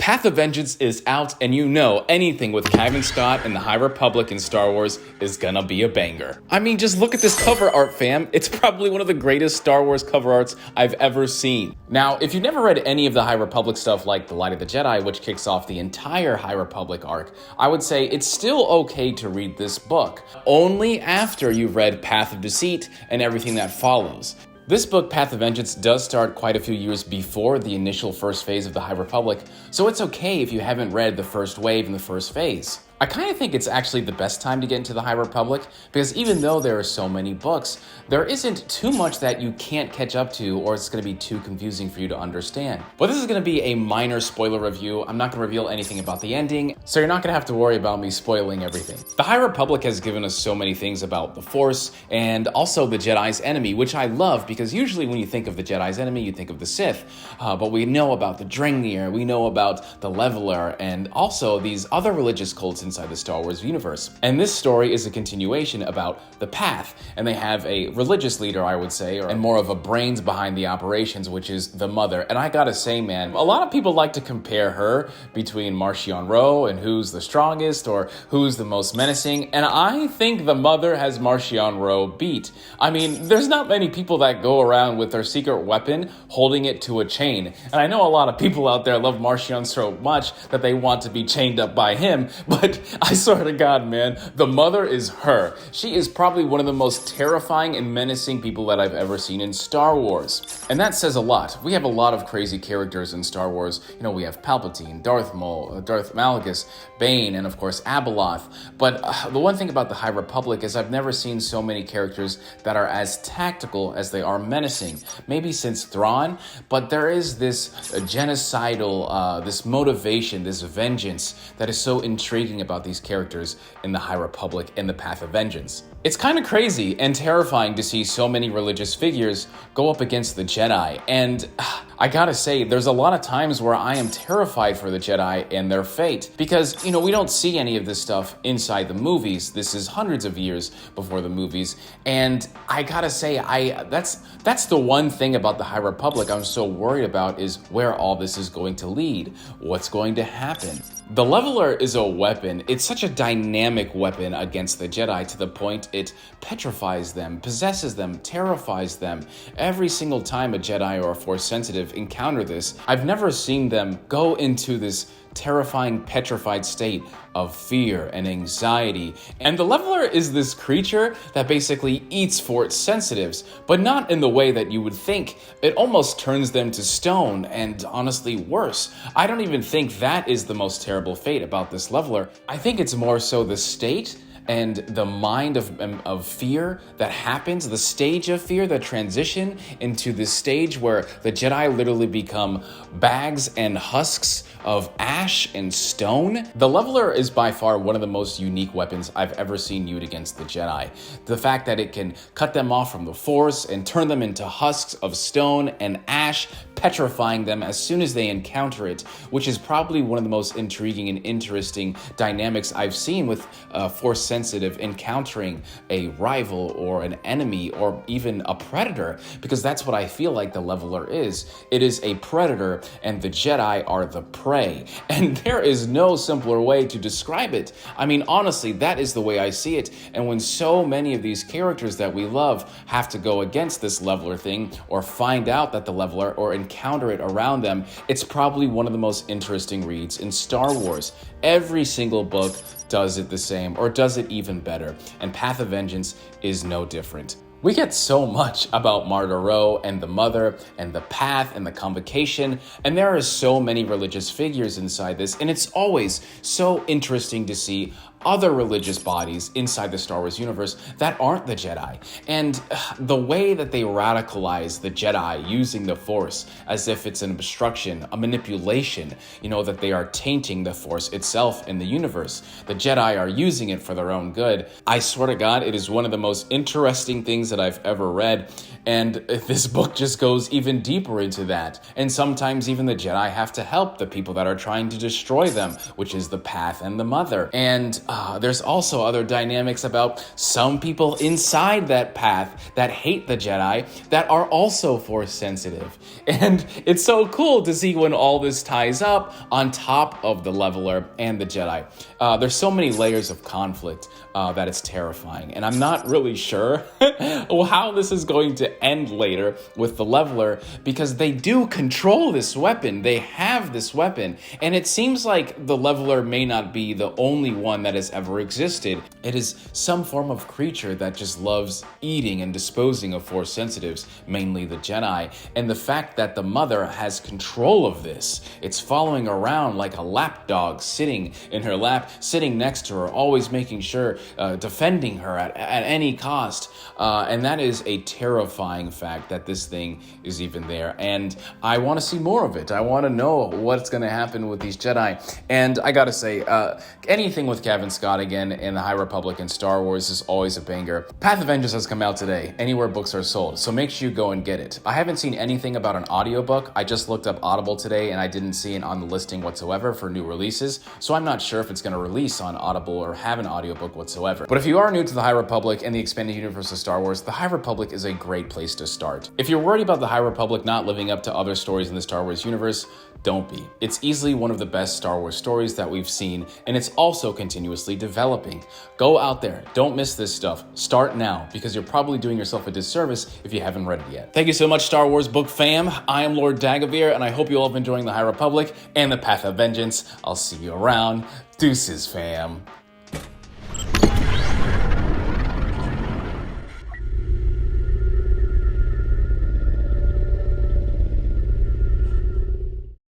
Path of Vengeance is out, and you know anything with Cavan and the High Republic in Star Wars is gonna be a banger. I mean, just look at this cover art, fam. It's probably one of the greatest Star Wars cover arts I've ever seen. Now, if you've never read any of the High Republic stuff like The Light of the Jedi, which kicks off the entire High Republic arc, I would say it's still okay to read this book, only after you've read Path of Deceit and everything that follows. This book, Path of Vengeance, does start quite a few years before the initial first phase of the High Republic, so it's okay if you haven't read the first wave and the first phase. I kind of think it's actually the best time to get into the High Republic, because even though there are so many books, there isn't too much that you can't catch up to or it's going to be too confusing for you to understand. But this is going to be a minor spoiler review. I'm not going to reveal anything about the ending, so you're not going to have to worry about me spoiling everything. The High Republic has given us so many things about the Force and also the Jedi's enemy, which I love because usually when you think of the Jedi's enemy, you think of the Sith, but we know about the Drengir, we know about the Leveler, and also these other religious cults inside the Star Wars universe. And this story is a continuation about the Path, and they have a religious leader, I would say, and more of a brains behind the operations, which is the Mother. And I gotta say, man, a lot of people like to compare her between Marchion Ro and who's the strongest or who's the most menacing, and I think the Mother has Marchion Ro beat. I mean, there's not many people that go around with their secret weapon holding it to a chain, and I know a lot of people out there love Marchion so much that they want to be chained up by him, but I swear to God, man, the Mother is her. She is probably one of the most terrifying and menacing people that I've ever seen in Star Wars. And that says a lot. We have a lot of crazy characters in Star Wars. You know, we have Palpatine, Darth Maul, Darth Malgus, Bane, and of course Abeloth. But the one thing about the High Republic is I've never seen so many characters that are as tactical as they are menacing. Maybe since Thrawn, but there is this genocidal, this motivation, this vengeance that is so intriguing about these characters in the High Republic and the Path of Vengeance. It's kind of crazy and terrifying to see so many religious figures go up against the Jedi, and I gotta say, there's a lot of times where I am terrified for the Jedi and their fate, because, you know, we don't see any of this stuff inside the movies. This is hundreds of years before the movies, and I gotta say, that's the one thing about the High Republic I'm so worried about, is where all this is going to lead, what's going to happen. The Leveler is a weapon. It's such a dynamic weapon against the Jedi to the point it petrifies them, possesses them, terrifies them. Every single time a Jedi or a Force sensitive encounter this, I've never seen them go into this terrifying, petrified state of fear and anxiety. And the Leveler is this creature that basically eats Force sensitives, but not in the way that you would think. It almost turns them to stone, and honestly worse. I don't even think that is the most terrible fate about this Leveler. I think it's more so the state and the mind of fear that happens, the stage of fear, the transition into this stage where the Jedi literally become bags and husks of ash and stone. The Leveler is by far one of the most unique weapons I've ever seen used against the Jedi. The fact that it can cut them off from the Force and turn them into husks of stone and ash, petrifying them as soon as they encounter it, which is probably one of the most intriguing and interesting dynamics I've seen with Force sensitive encountering a rival or an enemy or even a predator, because that's what I feel like the Leveler is. It is a predator, and the Jedi are the prey. And there is no simpler way to describe it. I mean, honestly, that is the way I see it. And when so many of these characters that we love have to go against this Leveler thing, or find out that the Leveler, or encounter it around them, it's probably one of the most interesting reads in Star Wars. Every single book does it the same, or does it even better, and Path of Vengeance is no different. We get so much about Marda Ro and the Mother and the Path and the Convocation, and there are so many religious figures inside this, and it's always so interesting to see other religious bodies inside the Star Wars universe that aren't the Jedi. And the way that they radicalize the Jedi using the Force as if it's an obstruction, a manipulation, you know, that they are tainting the Force itself in the universe. The Jedi are using it for their own good. I swear to God, it is one of the most interesting things that I've ever read. And this book just goes even deeper into that. And sometimes even the Jedi have to help the people that are trying to destroy them, which is the Path and the Mother. And There's also other dynamics about some people inside that path that hate the Jedi that are also Force sensitive. And it's so cool to see when all this ties up on top of the Leveler and the Jedi. There's so many layers of conflict that it's terrifying. And I'm not really sure how this is going to end later with the Leveler, because they do control this weapon. They have this weapon. And it seems like the Leveler may not be the only one that has ever existed. It is some form of creature that just loves eating and disposing of Force sensitives, mainly the Jedi. And the fact that the mother has control of this, it's following around like a lapdog, sitting in her lap, sitting next to her, always making sure, defending her at any cost. And that is a terrifying fact that this thing is even there. And I want to see more of it. I want to know what's going to happen with these Jedi. And I gotta say, anything with Cavan Scott again in the High Republic and Star Wars is always a banger. Path of Vengeance has come out today, anywhere books are sold, so make sure you go and get it. I haven't seen anything about an audiobook. I just looked up Audible today and I didn't see it on the listing whatsoever for new releases, so I'm not sure if it's going to release on Audible or have an audiobook whatsoever. But if you are new to the High Republic and the expanded universe of Star Wars, the High Republic is a great place to start. If you're worried about the High Republic not living up to other stories in the Star Wars universe, don't be. It's easily one of the best Star Wars stories that we've seen, and it's also continuously developing. Go out there, don't miss this stuff. Start now, because you're probably doing yourself a disservice if you haven't read it yet. Thank you so much, Star Wars book fam. I am Lord Dagovere, and I hope you all have been enjoying the High Republic and the Path of Vengeance. I'll see you around. Deuces, fam.